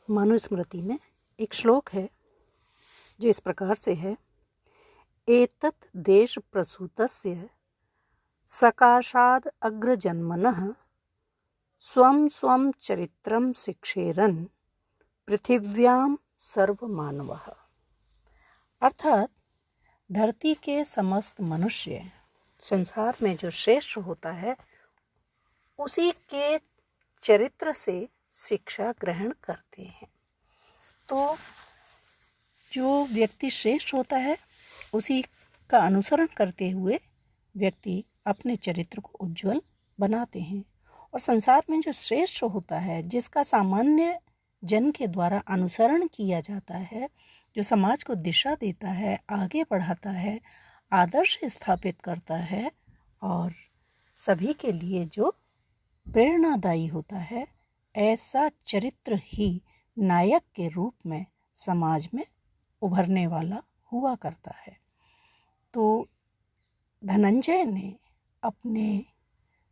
मनुस्मृति में एक श्लोक है जो इस प्रकार से है। एतत् देश प्रसूतस्य सकाशाद अग्रजन्मनः स्वं स्वं चरित्रं शिक्षेरन् पृथिव्याम सर्वमानवः। अर्थात धरती के समस्त मनुष्य संसार में जो श्रेष्ठ होता है उसी के चरित्र से शिक्षा ग्रहण करते हैं। तो जो व्यक्ति श्रेष्ठ होता है उसी का अनुसरण करते हुए व्यक्ति अपने चरित्र को उज्जवल बनाते हैं। और संसार में जो श्रेष्ठ होता है, जिसका सामान्य जन के द्वारा अनुसरण किया जाता है, जो समाज को दिशा देता है, आगे बढ़ाता है, आदर्श स्थापित करता है और सभी के लिए जो प्रेरणादायी होता है, ऐसा चरित्र ही नायक के रूप में समाज में उभरने वाला हुआ करता है। तो धनंजय ने अपने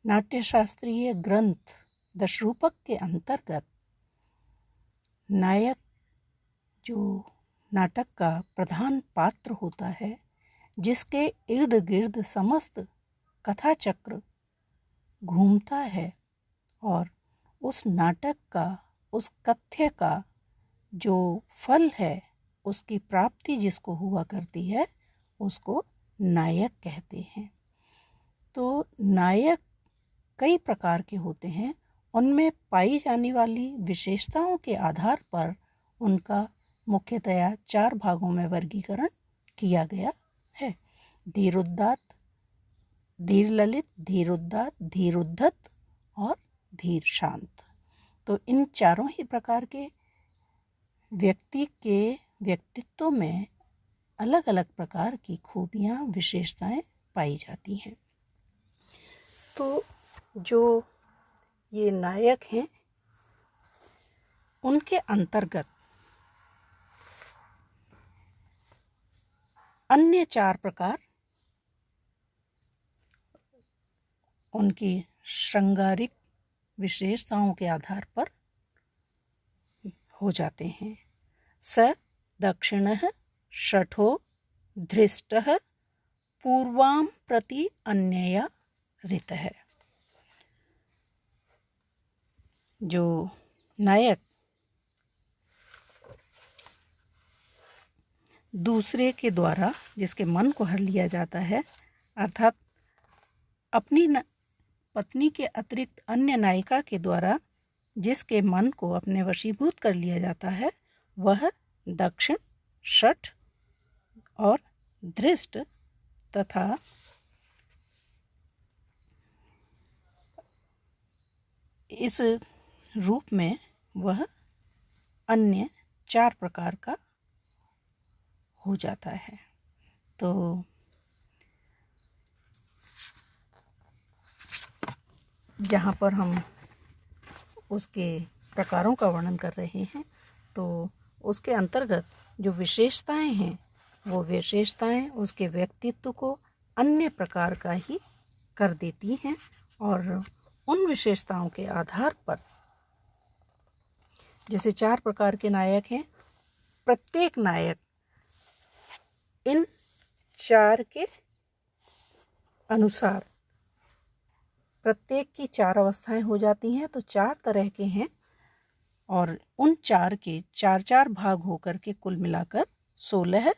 नाट्यशास्त्रीय ग्रंथ दशरूपक के अंतर्गत नायक, जो नाटक का प्रधान पात्र होता है, जिसके इर्द गिर्द समस्त कथा चक्र घूमता है और उस नाटक का, उस कथ्य का जो फल है, उसकी प्राप्ति जिसको हुआ करती है, उसको नायक कहते हैं। तो नायक कई प्रकार के होते हैं। उनमें पाई जाने वाली विशेषताओं के आधार पर उनका मुख्यतया 4 भागों में वर्गीकरण किया गया है। धीरोदात्त, धीर ललित, धीरोदात्त, धीरोद्धत और धीर शांत। तो इन चारों ही प्रकार के व्यक्ति के व्यक्तित्व में अलग अलग प्रकार की खूबियाँ, विशेषताएं पाई जाती हैं। तो जो ये नायक हैं, उनके अंतर्गत अन्य 4 प्रकार उनकी श्रृंगारिक विशेषताओं के आधार पर हो जाते हैं। स दक्षिणः शठो धृष्टः पूर्वां प्रति अन्यया ऋतः। जो नायक दूसरे के द्वारा जिसके मन को हर लिया जाता है, अर्थात अपनी पत्नी के अतिरिक्त अन्य नायिका के द्वारा जिसके मन को अपने वशीभूत कर लिया जाता है, वह दक्षिण, शठ और धृष्ट तथा इस रूप में वह अन्य 4 प्रकार का हो जाता है। तो जहाँ पर हम उसके प्रकारों का वर्णन कर रहे हैं, तो उसके अंतर्गत जो विशेषताएं हैं, वो विशेषताएं उसके व्यक्तित्व को अन्य प्रकार का ही कर देती हैं। और उन विशेषताओं के आधार पर, जैसे 4 प्रकार के नायक हैं, प्रत्येक नायक इन 4 के अनुसार प्रत्येक की 4 अवस्थाएं हो जाती हैं। तो 4 तरह के हैं और उन 4 के 4-4 भाग होकर के कुल मिलाकर 16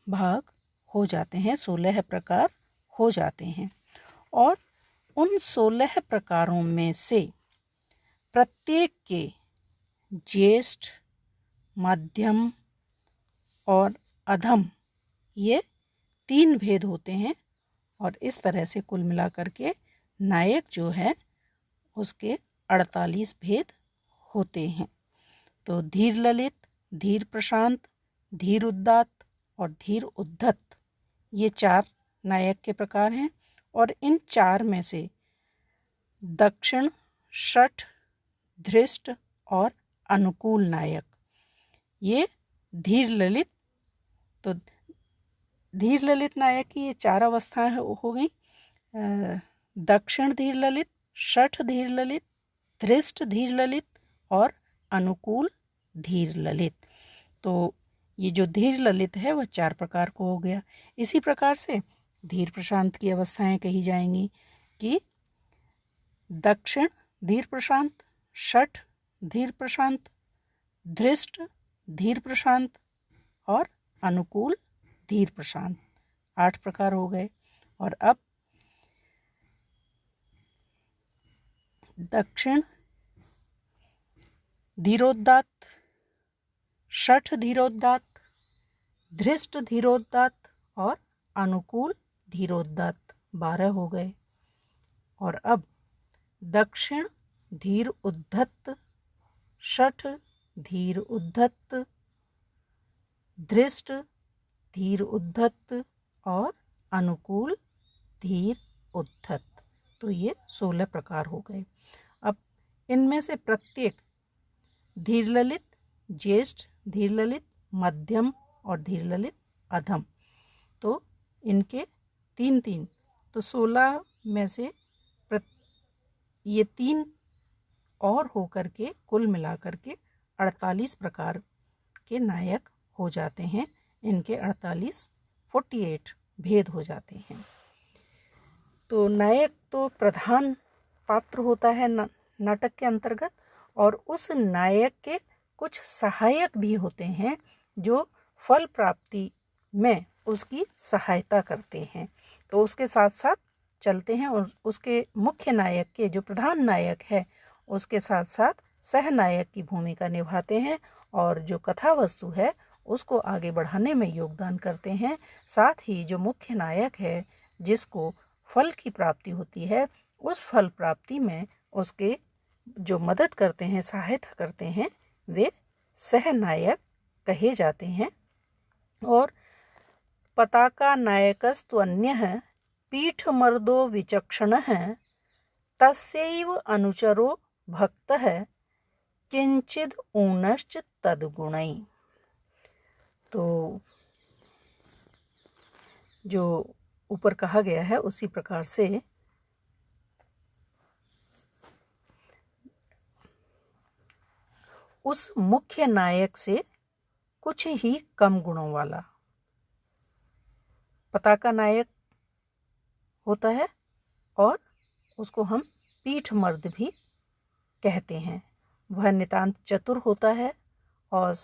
भाग हो जाते हैं, 16 प्रकार हो जाते हैं। और उन 16 प्रकारों में से प्रत्येक के ज्येष्ठ, मध्यम और अधम, ये 3 भेद होते हैं। और इस तरह से कुल मिलाकर के नायक जो है उसके 48 भेद होते हैं। तो धीर ललित, धीर प्रशांत, धीर उदात्त और धीर उद्धत, ये 4 नायक के प्रकार हैं। और इन 4 में से दक्षिण, शठ, धृष्ट और अनुकूल नायक, ये धीर ललित, तो धीर ललित नायक की ये 4 अवस्थाएं हो गई। दक्षिण धीर ललित, शठ धीर ललित, धृष्ट धीर ललित और अनुकूल धीर ललित। तो ये जो धीर ललित है वह 4 प्रकार को हो गया। इसी प्रकार से धीर प्रशांत की अवस्थाएं कही जाएंगी कि दक्षिण धीर प्रशांत, षठ धीर प्रशांत, धृष्ट धीर प्रशांत और अनुकूल धीर प्रशांत। 8 प्रकार हो गए। और अब दक्षिण धीरोदात्त, षठ धीरोदात्त, धृष्ट धीरोदात्त और अनुकूल धीरोदात्त 12 हो गए। और अब दक्षिण धीर उद्धत, षठ धीर उद्धत, धृष्ट धीर उद्धत और अनुकूल धीर उद्धत। तो ये 16 प्रकार हो गए। अब इनमें से प्रत्येक धीर ललित, ज्येष्ठ धीर ललित, मध्यम और धीर ललित अधम, तो इनके 3-3, तो 16 में से ये 3 और होकर के कुल मिलाकर के 48 प्रकार के नायक हो जाते हैं। इनके 48 भेद हो जाते हैं। तो नायक तो प्रधान पात्र होता है नाटक के अंतर्गत, और उस नायक के कुछ सहायक भी होते हैं जो फल प्राप्ति में उसकी सहायता करते हैं। तो उसके साथ साथ चलते हैं और उसके मुख्य नायक के, जो प्रधान नायक है, उसके साथ साथ सहनायक की भूमिका निभाते हैं और जो कथा वस्तु है उसको आगे बढ़ाने में योगदान करते हैं। साथ ही जो मुख्य नायक है जिसको फल की प्राप्ति होती है, उस फल प्राप्ति में उसके जो मदद करते हैं, सहायता करते हैं, वे सहनायक कहे जाते हैं। और पताका नायकस्तु अन्यः पीठमर्दो विचक्षणः तस्यैव अनुचरो भक्तः किंचिद ऊनश्च तद्गुणै। तो जो ऊपर कहा गया है उसी प्रकार से उस मुख्य नायक से कुछ ही कम गुणों वाला पताका नायक होता है और उसको हम पीठ मर्द भी कहते हैं। वह नितांत चतुर होता है और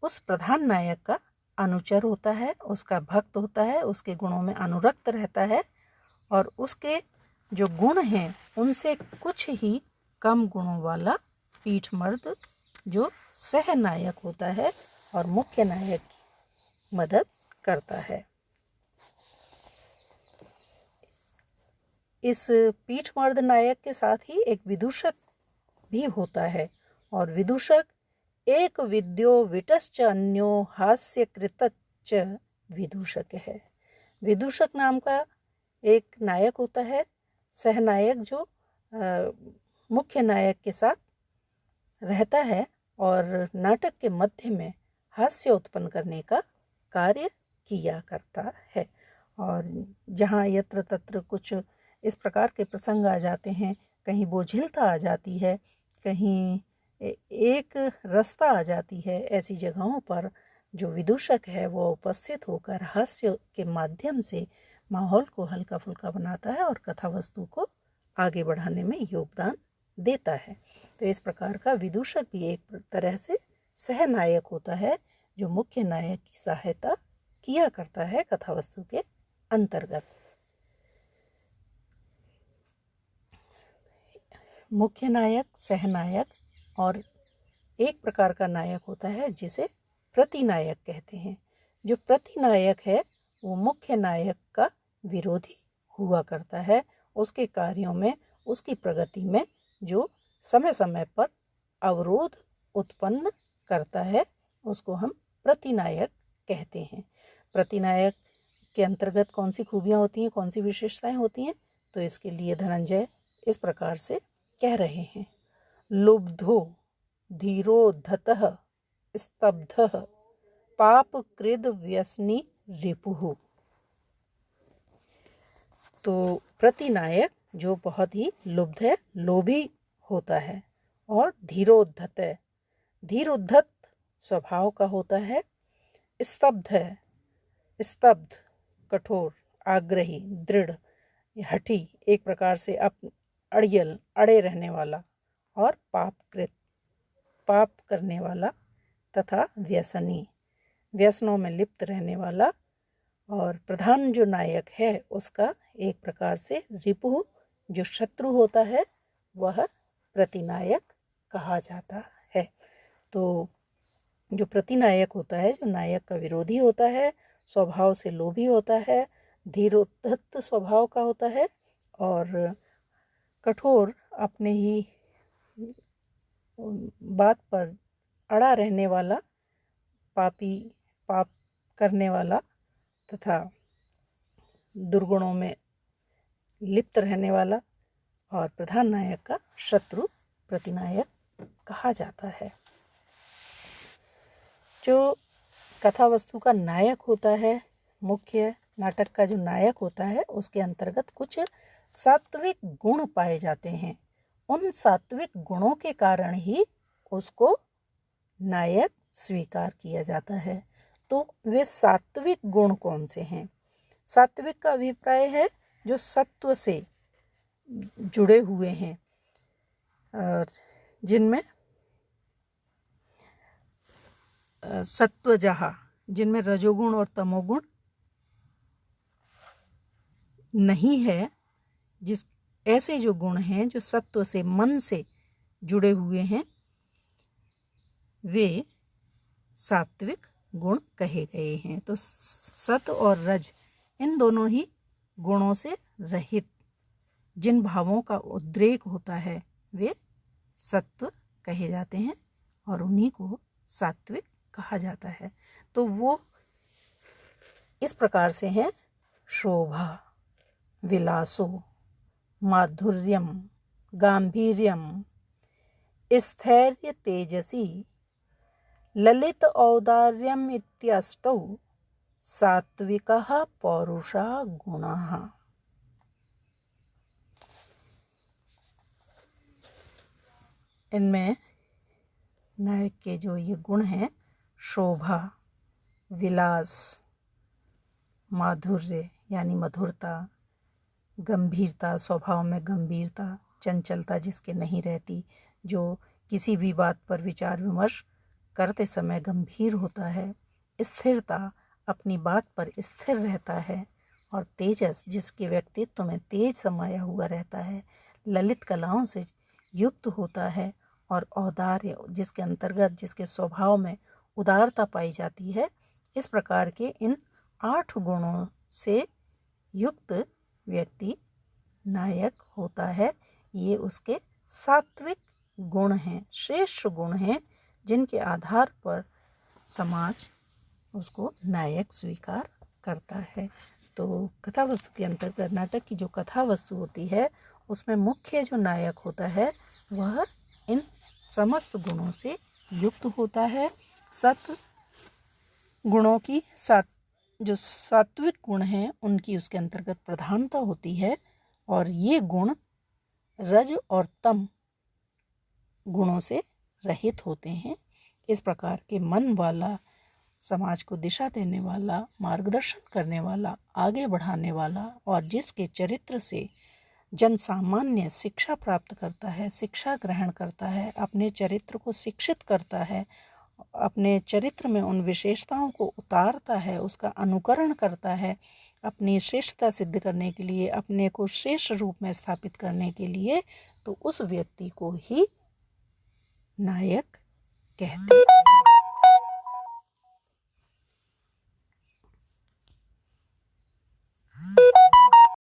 उस प्रधान नायक का अनुचर होता है, उसका भक्त होता है, उसके गुणों में अनुरक्त रहता है और उसके जो गुण हैं उनसे कुछ ही कम गुणों वाला पीठ मर्द जो सहनायक होता है और मुख्य नायक की मदद करता है। इस पीठ मर्द नायक के साथ ही एक विदूषक भी होता है और विदूषक एक विद्यो विटश्च अन्यो हास्य कृतच्च विदूषक है। विदूषक नाम का एक नायक होता है, सहनायक, जो मुख्य नायक के साथ रहता है और नाटक के मध्य में हास्य उत्पन्न करने का कार्य किया करता है। और जहाँ यत्र तत्र कुछ इस प्रकार के प्रसंग आ जाते हैं, कहीं बोझिलता आ जाती है, कहीं एक रास्ता आ जाती है, ऐसी जगहों पर जो विदूषक है वो उपस्थित होकर हास्य के माध्यम से माहौल को हल्का फुल्का बनाता है और कथा वस्तु को आगे बढ़ाने में योगदान देता है। तो इस प्रकार का विदूषक भी एक तरह से सहनायक होता है जो मुख्य नायक की सहायता किया करता है कथा वस्तु के अंतर्गत। मुख्य नायक, सहनायक और एक प्रकार का नायक होता है जिसे प्रतिनायक कहते हैं। जो प्रतिनायक है वो मुख्य नायक का विरोधी हुआ करता है। उसके कार्यों में, उसकी प्रगति में जो समय समय पर अवरोध उत्पन्न करता है उसको हम प्रतिनायक कहते हैं। प्रतिनायक के अंतर्गत कौन सी खूबियाँ होती हैं, कौन सी विशेषताएं होती हैं, तो इसके लिए धनंजय इस प्रकार से कह रहे हैं। लुब्धो धीरोद्धतः स्तब्धः पापकृद व्यसनी रिपुः। तो प्रतिनायक जो बहुत ही लुब्ध है, लोभी होता है और धीरोद्धत है। धीर उद्धत स्वभाव का होता है। स्तब्ध है, स्तब्ध कठोर, आग्रही, दृढ़, हठी, एक प्रकार से अड़ियल, अड़े रहने वाला, और पापकृत, पाप करने वाला, तथा व्यसनी, व्यसनों में लिप्त रहने वाला। और प्रधान जो नायक है उसका एक प्रकार से रिपु, जो शत्रु होता है, वह प्रतिनायक कहा जाता है। तो जो प्रतिनायक होता है, जो नायक का विरोधी होता है, स्वभाव से लोभी होता है, धीरोद्धत स्वभाव का होता है, और कठोर, अपने ही बात पर अड़ा रहने वाला, पापी, पाप करने वाला, तथा दुर्गुणों में लिप्त रहने वाला, और प्रधान नायक का शत्रु प्रतिनायक कहा जाता है। जो कथा वस्तु का नायक होता है, मुख्य नाटक का जो नायक होता है, उसके अंतर्गत कुछ सात्विक गुण पाए जाते हैं। उन सात्विक गुणों के कारण ही उसको नायक स्वीकार किया जाता है। तो वे सात्विक गुण कौन से हैं? सात्विक का अभिप्राय है जो सत्व से जुड़े हुए हैं, और जिनमें सत्वजहा, जिनमें रजोगुण और तमोगुण नहीं है, जिस ऐसे जो गुण हैं जो सत्व से, मन से जुड़े हुए हैं, वे सात्विक गुण कहे गए हैं। तो सत और रज, इन दोनों ही गुणों से रहित जिन भावों का उद्रेक होता है, वे सत्व कहे जाते हैं, और उन्हीं को सात्विक कहा जाता है। तो वो इस प्रकार से हैं: शोभा, विलासो, माधुर्यम, गांभीर्यम, स्थैर्य, तेजसी, ललित औदार्यम इत्यष्टौ सात्विकः पौरुषा गुणाः। इनमें नायक के जो ये गुण हैं, शोभा, विलास, माधुर्य यानी मधुरता, गंभीरता, स्वभाव में गंभीरता, चंचलता जिसके नहीं रहती, जो किसी भी बात पर विचार विमर्श करते समय गंभीर होता है, स्थिरता, अपनी बात पर स्थिर रहता है, और तेजस, जिसके व्यक्तित्व में तेज समाया हुआ रहता है, ललित कलाओं से युक्त होता है, और औदार्य, जिसके अंतर्गत, जिसके स्वभाव में उदारता पाई जाती है। इस प्रकार के इन 8 गुणों से युक्त व्यक्ति नायक होता है। ये उसके सात्विक गुण हैं, श्रेष्ठ गुण हैं, जिनके आधार पर समाज उसको नायक स्वीकार करता है। तो कथा वस्तु के अंतर्गत नाटक की जो कथा वस्तु होती है, उसमें मुख्य जो नायक होता है वह इन समस्त गुणों से युक्त होता है। सत्व गुणों की जो सात्विक गुण हैं, उनकी उसके अंतर्गत प्रधानता होती है, और ये गुण रज और तम गुणों से रहित होते हैं। इस प्रकार के मन वाला, समाज को दिशा देने वाला, मार्गदर्शन करने वाला, आगे बढ़ाने वाला, और जिसके चरित्र से जन सामान्य शिक्षा प्राप्त करता है, शिक्षा ग्रहण करता है, अपने चरित्र को शिक्षित करता है, अपने चरित्र में उन विशेषताओं को उतारता है, उसका अनुकरण करता है, अपनी श्रेष्ठता सिद्ध करने के लिए, अपने को श्रेष्ठ रूप में स्थापित करने के लिए, तो उस व्यक्ति को ही नायक कहते हैं।